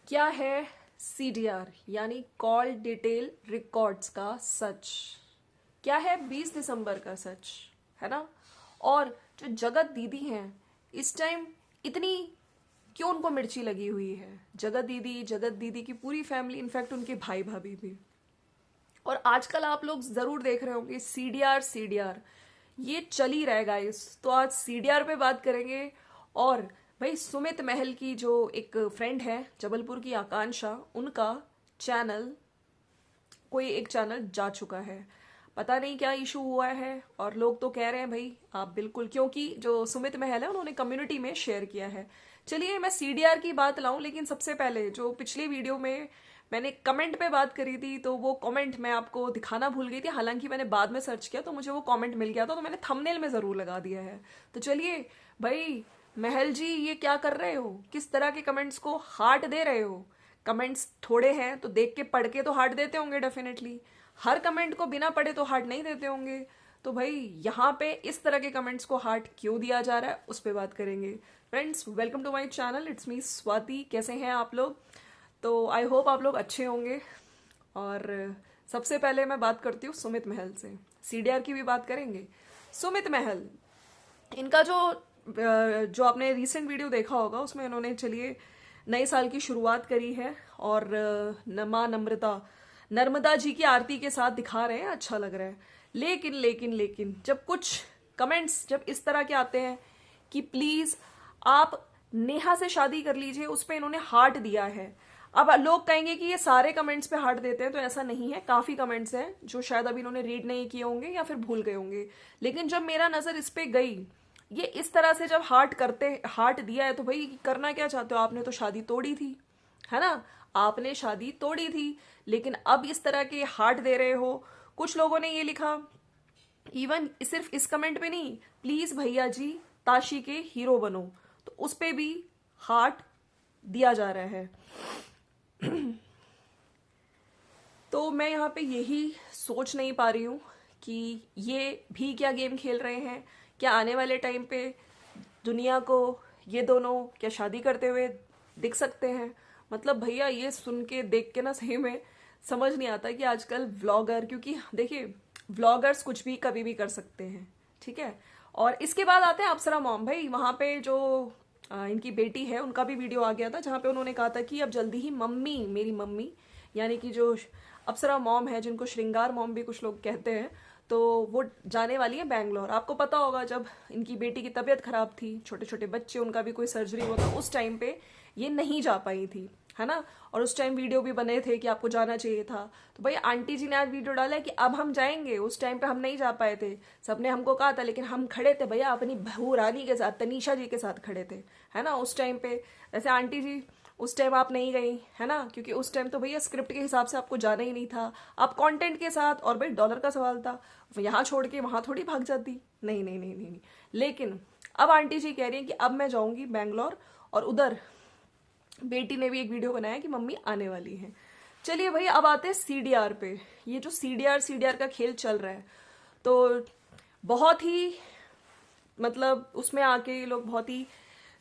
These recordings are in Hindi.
क्या है सीडीआर यानी कॉल डिटेल रिकॉर्ड्स का सच? क्या है 20 दिसंबर का सच? है ना? और जो जगत दीदी हैं इस टाइम इतनी क्यों उनको मिर्ची लगी हुई है? जगत दीदी की पूरी फैमिली, इनफैक्ट उनके भाई भाभी भी। और आजकल आप लोग जरूर देख रहे होंगे सीडीआर सीडीआर, ये चल ही रहेगा इस तो आज सीडीआर पे बात करेंगे। और भाई सुमित महल की जो एक फ्रेंड है जबलपुर की आकांक्षा, उनका चैनल, कोई एक चैनल जा चुका है। पता नहीं क्या इशू हुआ है। और लोग तो कह रहे हैं भाई आप बिल्कुल, क्योंकि जो सुमित महल है उन्होंने कम्युनिटी में शेयर किया है। चलिए मैं सीडीआर की बात लाऊं, लेकिन सबसे पहले जो पिछली वीडियो में मैंने कमेंट पे बात करी थी, तो वो कमेंट मैं आपको दिखाना भूल गई थी। हालांकि मैंने बाद में सर्च किया तो मुझे वो कमेंट मिल गया था, तो मैंने थंबनेल में जरूर लगा दिया है। तो चलिए भाई, महल जी ये क्या कर रहे हो? किस तरह के कमेंट्स को हार्ट दे रहे हो? कमेंट्स थोड़े हैं तो देख के पढ़ के तो हार्ट देते होंगे डेफिनेटली। हर कमेंट को बिना पढ़े तो हार्ट नहीं देते होंगे। तो भाई यहाँ पे इस तरह के कमेंट्स को हार्ट क्यों दिया जा रहा है उस पर बात करेंगे। Friends welcome to my channel, it's me Swati. कैसे हैं आप लोग? तो आई होप आप लोग अच्छे होंगे। और सबसे पहले मैं बात करती हूँ सुमित महल से। सीडीआर की भी बात करेंगे। सुमित महल, इनका जो आपने रिसेंट वीडियो देखा होगा उसमें इन्होंने, चलिए, नए साल की शुरुआत करी है और माँ नम्रता, नर्मदा जी की आरती के साथ दिखा रहे हैं, अच्छा लग रहा है। लेकिन जब कुछ कमेंट्स जब इस तरह के आते हैं कि प्लीज आप नेहा से शादी कर लीजिए, उस पर इन्होंने हार्ट दिया है। अब लोग कहेंगे कि ये सारे कमेंट्स पे हार्ट देते हैं, तो ऐसा नहीं है। काफी कमेंट्स हैं जो शायद अभी इन्होंने रीड नहीं किए होंगे या फिर भूल गए होंगे। लेकिन जब मेरा नजर इस पे गई, ये इस तरह से जब हार्ट दिया है, तो भाई करना क्या चाहते हो? आपने तो शादी तोड़ी थी, है ना? आपने शादी तोड़ी थी, लेकिन अब इस तरह के हार्ट दे रहे हो। कुछ लोगों ने ये लिखा, इवन सिर्फ इस कमेंट पे नहीं, प्लीज भैया जी ताशी के हीरो बनो, तो उस पे भी हार्ट दिया जा रहा है। तो मैं यहाँ पे यही सोच नहीं पा रही हूँ कि ये भी क्या गेम खेल रहे हैं। क्या आने वाले टाइम पे दुनिया को ये दोनों क्या शादी करते हुए दिख सकते हैं? मतलब भैया ये सुन के देख के ना सही में समझ नहीं आता कि आजकल व्लॉगर, क्योंकि देखिए व्लॉगर्स कुछ भी कभी भी कर सकते हैं, ठीक है। और इसके बाद आते हैं अप्सरा मॉम। भाई वहां पे जो इनकी बेटी है उनका भी वीडियो आ गया था, जहाँ पे उन्होंने कहा था कि अब जल्दी ही मम्मी, मेरी मम्मी यानी कि जो अप्सरा मॉम है, जिनको श्रृंगार मॉम भी कुछ लोग कहते हैं, तो वो जाने वाली है बैंगलोर। आपको पता होगा जब इनकी बेटी की तबीयत खराब थी, छोटे छोटे बच्चे, उनका भी कोई सर्जरी हुआ था, उस टाइम पे ये नहीं जा पाई थी, है ना? और उस टाइम वीडियो भी बने थे कि आपको जाना चाहिए था। तो भाई आंटी जी ने आज वीडियो डाला है कि अब हम जाएंगे, उस टाइम पे हम नहीं जा पाए थे, सबने हमको कहा था, लेकिन हम खड़े थे भैया अपनी बहू रानी के साथ, तनीषा जी के साथ खड़े थे, है ना, उस टाइम पे। जैसे आंटी जी उस टाइम आप नहीं गई, है ना, क्योंकि उस टाइम तो भैया स्क्रिप्ट के हिसाब से आपको जाना ही नहीं था, आप कंटेंट के साथ, और भाई डॉलर का सवाल था, यहाँ छोड़ के वहां थोड़ी भाग जाती। नहीं नहीं नहीं नहीं, नहीं। लेकिन अब आंटी जी कह रही है कि अब मैं जाऊंगी बैंगलोर, और उधर बेटी ने भी एक वीडियो बनाया कि मम्मी आने वाली है। चलिए भाई अब आते हैं सीडीआर पे। ये जो सीडीआर का खेल चल रहा है, तो बहुत ही, मतलब उसमें आके ये लोग बहुत ही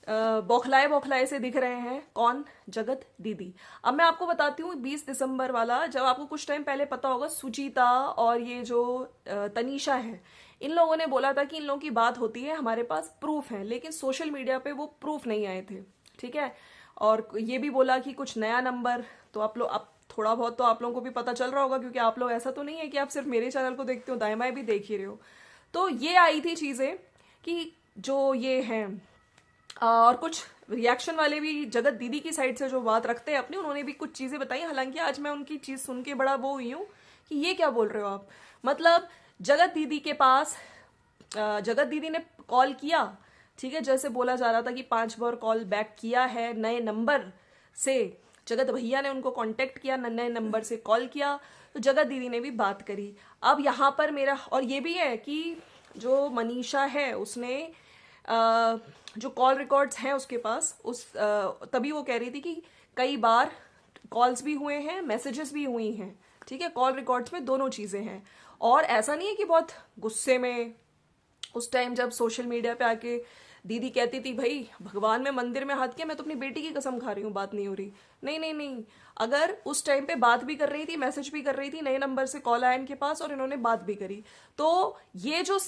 बौखलाए बौखलाए से दिख रहे हैं। कौन? जगत दीदी। अब मैं आपको बताती हूँ 20 दिसंबर वाला, जब आपको कुछ टाइम पहले पता होगा, सुचिता और ये जो तनीषा है, इन लोगों ने बोला था कि इन लोगों की बात होती है, हमारे पास प्रूफ है, लेकिन सोशल मीडिया पे वो प्रूफ नहीं आए थे, ठीक है। और ये भी बोला कि कुछ नया नंबर, तो आप लोग अब थोड़ा बहुत तो आप लोगों को भी पता चल रहा होगा, क्योंकि आप लोग, ऐसा तो नहीं है कि आप सिर्फ मेरे चैनल को देखते हो, दाएं बाएं भी देख ही रहे हो। तो ये आई थी चीजें कि जो ये हैं, और कुछ रिएक्शन वाले भी जगत दीदी की साइड से जो बात रखते हैं अपनी, उन्होंने भी कुछ चीजें बताई। हालांकि आज मैं उनकी चीज सुन के बड़ा वो हुई हूँ कि ये क्या बोल रहे हो आप। मतलब जगत दीदी के पास, जगत दीदी ने कॉल किया, ठीक है, जैसे बोला जा रहा था कि 5 बार कॉल बैक किया है नए नंबर से, जगत भैया ने उनको कांटेक्ट किया, नए नंबर से कॉल किया, तो जगत दीदी ने भी बात करी। अब यहाँ पर मेरा, और ये भी है कि जो मनीषा है उसने जो कॉल रिकॉर्ड्स हैं उसके पास, तभी वो कह रही थी कि कई बार कॉल्स भी हुए हैं, मैसेजेस भी हुई हैं, ठीक है, कॉल रिकॉर्ड्स में दोनों चीजें हैं। और ऐसा नहीं है कि बहुत गुस्से में उस टाइम जब सोशल मीडिया पे आके दीदी कहती थी भाई भगवान में मंदिर में हाथ किया, मैं तो अपनी बेटी की कसम खा रही हूँ, बात नहीं हो रही। नहीं नहीं नहीं, अगर उस टाइम पे बात भी कर रही थी, मैसेज भी कर रही थी, नए नंबर से कॉल आया इनके पास और इन्होंने बात भी करी, तो ये जो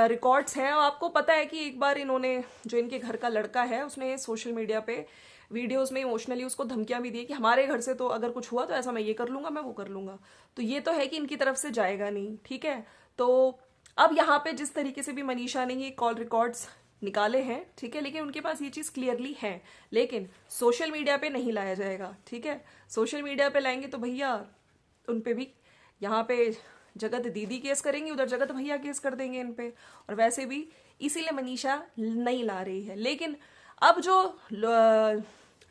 रिकॉर्ड्स हैं, आपको पता है कि एक बार इन्होंने, जो इनके घर का लड़का है, उसने सोशल मीडिया पे वीडियोस में इमोशनली उसको धमकियां भी दी कि हमारे घर से तो अगर कुछ हुआ तो ऐसा मैं ये कर लूंगा, मैं वो कर लूंगा। तो ये तो है कि इनकी तरफ से जाएगा नहीं, ठीक है। तो अब यहाँ पे जिस तरीके से भी मनीषा ने ये कॉल रिकॉर्ड्स निकाले हैं, ठीक है, लेकिन उनके पास ये चीज़ क्लियरली है, लेकिन सोशल मीडिया पे नहीं लाया जाएगा, ठीक है। सोशल मीडिया पे लाएंगे तो भैया उन पे भी, यहाँ पे जगत दीदी केस करेंगी, उधर जगत भैया केस कर देंगे इन पे, और वैसे भी इसीलिए मनीषा नहीं ला रही है। लेकिन अब जो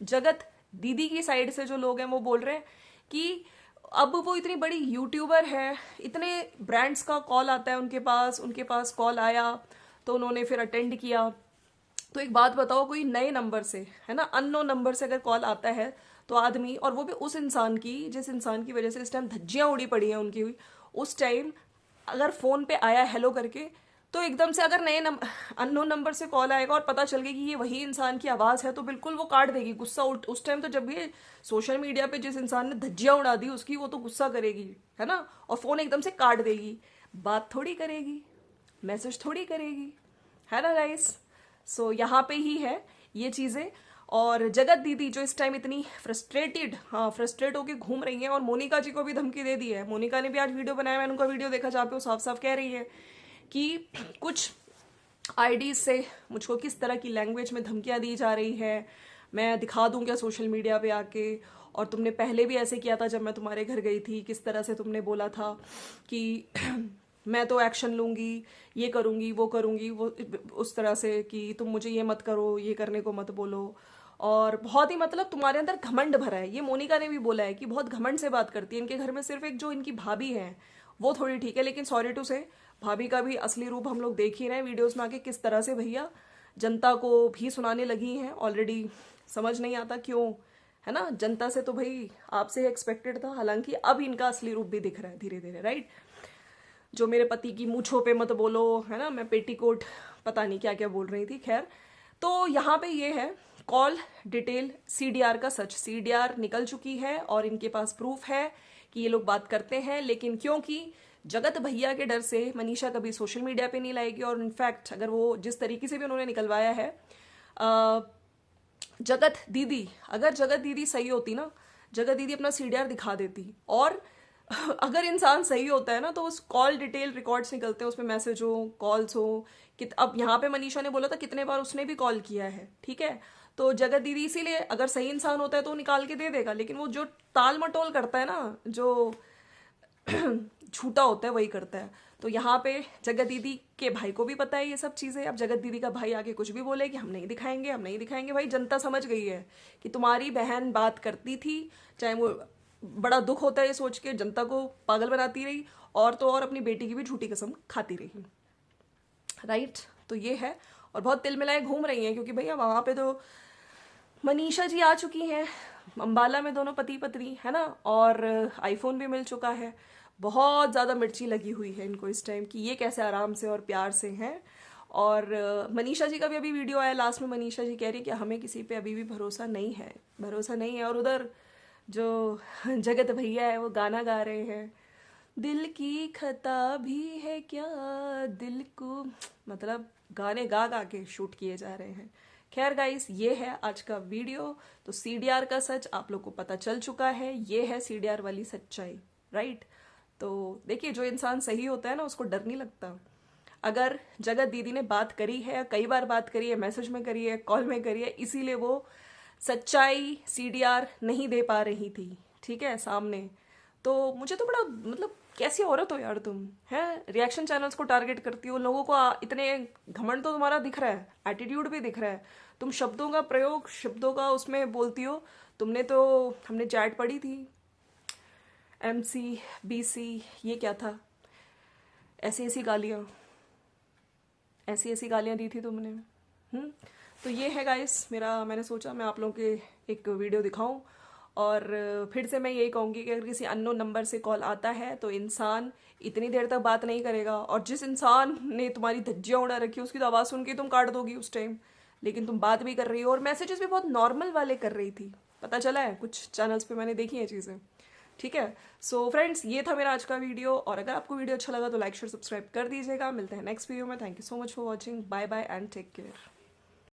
जगत दीदी की साइड से जो लोग हैं वो बोल रहे हैं कि अब वो इतनी बड़ी यूट्यूबर है, इतने ब्रांड्स का कॉल आता है उनके पास कॉल आया तो उन्होंने फिर अटेंड किया। तो एक बात बताओ, कोई नए नंबर से, है ना, अननोन नंबर से अगर कॉल आता है तो आदमी, और वो भी उस इंसान की जिस इंसान की वजह से इस टाइम धज्जियां उड़ी पड़ी हैं उनकी हुई, उस टाइम अगर फोन पे आया हेलो करके, तो एकदम से अगर नए अननोन नंबर से कॉल आएगा और पता चल गई कि ये वही इंसान की आवाज़ है, तो बिल्कुल वो काट देगी गुस्सा। उस टाइम तो जब ये सोशल मीडिया पे जिस इंसान ने धज्जियां उड़ा दी उसकी, वो तो गुस्सा करेगी, है ना, और फ़ोन एकदम से काट देगी, बात थोड़ी करेगी, मैसेज थोड़ी करेगी, है ना गाइस। सो यहाँ पे ही है ये चीज़ें। और जगत दीदी जो इस टाइम इतनी फ्रस्ट्रेट होके घूम रही हैं, और मोनिका जी को भी धमकी दे दी है। मोनिका ने भी आज वीडियो बनाया, मैंने उनका वीडियो देखा, जहाँ पे वो साफ साफ कह रही है कि कुछ आईडीज से मुझको किस तरह की लैंग्वेज में धमकियां दी जा रही है, मैं दिखा दूं क्या सोशल मीडिया पे आके, और तुमने पहले भी ऐसे किया था जब मैं तुम्हारे घर गई थी, किस तरह से तुमने बोला था कि मैं तो एक्शन लूंगी, ये करूंगी वो करूंगी, वो उस तरह से कि तुम मुझे ये मत करो, ये करने को मत बोलो। और बहुत ही मतलब तुम्हारे अंदर घमंड भरा है, ये मोनिका ने भी बोला है कि बहुत घमंड से बात करती है। इनके घर में सिर्फ एक जो इनकी भाभी है वो थोड़ी ठीक है, लेकिन सॉरी टू से भाभी का भी असली रूप हम लोग देख ही रहे हैं वीडियोस में आके, किस तरह से भैया जनता को भी सुनाने लगी हैं ऑलरेडी। समझ नहीं आता क्यों, है ना, जनता से तो भाई आपसे एक्सपेक्टेड था, हालांकि अब इनका असली रूप भी दिख रहा है धीरे धीरे, राइट। जो मेरे पति की मूंछों पे मत बोलो, है ना, मैं पेटीकोट पता नहीं क्या क्या बोल रही थी, खैर। तो यहाँ पे ये है कॉल डिटेल सीडीआर का सच, सीडीआर निकल चुकी है और इनके पास प्रूफ है कि ये लोग बात करते हैं, लेकिन क्योंकि जगत भैया के डर से मनीषा कभी सोशल मीडिया पे नहीं लाएगी। और इनफैक्ट अगर वो जिस तरीके से भी उन्होंने निकलवाया है, जगत दीदी, अगर जगत दीदी सही होती ना, जगत दीदी अपना सीडीआर दिखा देती, और अगर इंसान सही होता है ना तो उस कॉल डिटेल रिकॉर्ड्स निकलते हैं, उसमें मैसेज हो, कॉल्स हो कि अब यहाँ पे मनीषा ने बोला था कितने बार उसने भी कॉल किया है, ठीक है। तो जगत दीदी इसीलिए, अगर सही इंसान होता है तो वो निकाल के दे देगा, लेकिन वो जो टाल मटोल करता है ना, जो झूठा होता है वही करता है। तो यहाँ पे जगत दीदी के भाई को भी पता है ये सब चीज़ें। अब जगत दीदी का भाई आके कुछ भी बोले कि हम नहीं दिखाएंगे, हम नहीं दिखाएंगे, भाई जनता समझ गई है कि तुम्हारी बहन बात करती थी, चाहे वो बड़ा दुख होता है ये सोच के, जनता को पागल बनाती रही, और तो और अपनी बेटी की भी झूठी कसम खाती रही, राइट। तो ये है, और बहुत तिल मिलाए घूम रही हैं, क्योंकि भैया वहाँ पे तो मनीषा जी आ चुकी हैं, अम्बाला में दोनों पति पत्नी, है ना, और आईफोन भी मिल चुका है। बहुत ज़्यादा मिर्ची लगी हुई है इनको इस टाइम कि ये कैसे आराम से और प्यार से हैं। और मनीषा जी का भी अभी वीडियो आया, लास्ट में मनीषा जी कह रही कि हमें किसी पे अभी भी भरोसा नहीं है, भरोसा नहीं है। और उधर जो जगत भैया है वो गाना गा रहे हैं, दिल की खता भी है क्या, दिल को, मतलब गाने गा गा के शूट किए जा रहे हैं। खैर गाइस, ये है आज का वीडियो। तो सीडीआर का सच आप लोग को पता चल चुका है, ये है सीडीआर वाली सच्चाई, राइट। तो देखिए, जो इंसान सही होता है ना उसको डर नहीं लगता। अगर जगत दीदी ने बात करी है, कई बार बात करी है, मैसेज में करी है, कॉल में करी है, इसीलिए वो सच्चाई सीडीआर नहीं दे पा रही थी, ठीक है, सामने। तो मुझे तो बड़ा मतलब, कैसी औरत हो यार तुम, है, रिएक्शन चैनल्स को टारगेट करती हो, लोगों को इतने घमंड तो तुम्हारा दिख रहा है, एटीट्यूड भी दिख रहा है, तुम शब्दों का प्रयोग, शब्दों का उसमें बोलती हो। तुमने तो, हमने चैट पढ़ी थी, MC BC, ये क्या था, ऐसी ऐसी गालियाँ, ऐसी ऐसी गालियाँ दी थी तुमने। तो ये है गाइस मेरा, मैंने सोचा मैं आप लोगों के एक वीडियो दिखाऊं। और फिर से मैं यही कहूँगी कि अगर किसी अननोन नंबर से कॉल आता है तो इंसान इतनी देर तक बात नहीं करेगा, और जिस इंसान ने तुम्हारी धज्जियाँ उड़ा रखी उसकी तो आवाज़ सुन के तुम काट दोगी उस टाइम, लेकिन तुम बात भी कर रही हो और मैसेजेस भी बहुत नॉर्मल वाले कर रही थी, पता चला है कुछ चैनल्स पे मैंने देखी हैं चीज़ें। ठीक है, सो फ्रेंड्स ये था मेरा आज का वीडियो, और अगर आपको वीडियो अच्छा लगा तो लाइक शेयर सब्सक्राइब कर दीजिएगा। मिलते हैं नेक्स्ट वीडियो में। Thank you so much for watching, bye bye and take care.